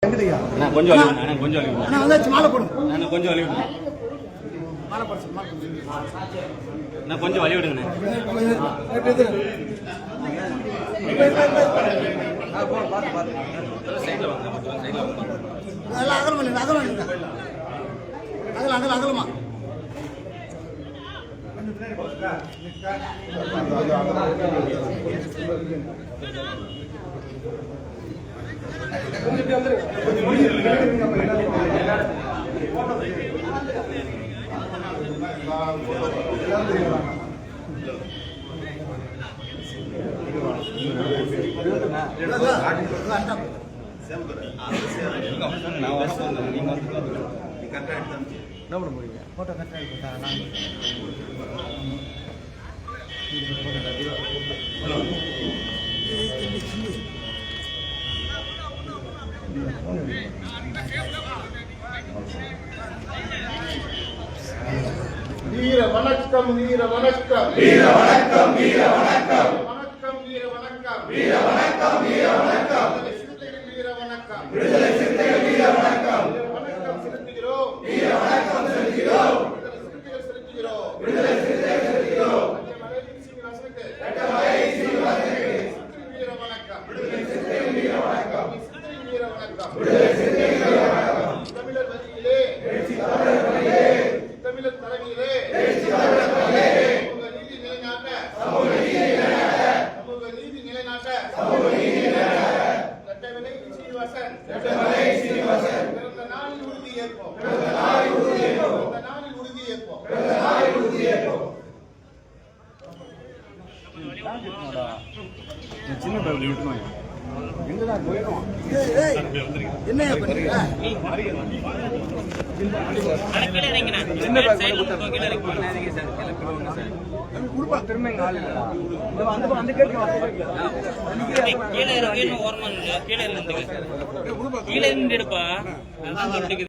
கொஞ்சம் மாலை போடுங்க. கொஞ்சம் வழி விடுங்க. கொஞ்சம் வழி விடுங்க. அகலமா போட்டோ கரெக்டா வீர வணக்கம் வீர வணக்கம் வீர வணக்கம் வீர வணக்கம் வணக்கம் வீர வணக்கம் வீர வணக்கம் வீர வணக்கம் வீர வணக்கம் விடுதலை சிறுத்தைகள் வீர வணக்கம் வணக்கம் செலுத்துகிறோம் வீர வணக்கம் செலுத்துகிறோம் விடுதலை சிறுத்தைகள் செலுத்துகிறோம் ரெட்டமலை சீனிவாசனுக்கு வீர வணக்கம் விடுதலை சிறுத்தைகள் வீர வணக்கம் வீர வணக்கம் விடுதலை சிறுத்தைகள் வீர வணக்கம் தமிழர் வழியிலே எழுச்சி தமிழர் வழியே தமிழர் தலைமையிலே எழுச்சி தமிழர் வழியே சமூக நீதி நிலைநாட்ட சமூக நீதி நிலைநாட்ட சமூக நீதி நிலைநாட்ட சமூக நீதி நிலைநாட்ட ரெட்டமலை சீனிவாசன் ரெட்டமலை சீனிவாசன் பிறந்த நாளில் உறுதி ஏற்போம் பிறந்த நாளில் உறுதி ஏற்போம் பிறந்த நாளில் உறுதி ஏற்போம் பிறந்த நாளில் உறுதி ஏற்போம் சின்ன பேர் விட்டுருவாங்க. எங்கதான் போயிடும்? என்ன பண்றீங்க? சின்ன பேர் குடுப்பா திரும்ப எங்க ஆள் இல்லடா. அந்த கேட்டு கீழே இறங்கி ஓரமா கீழே இருந்து எடுப்பா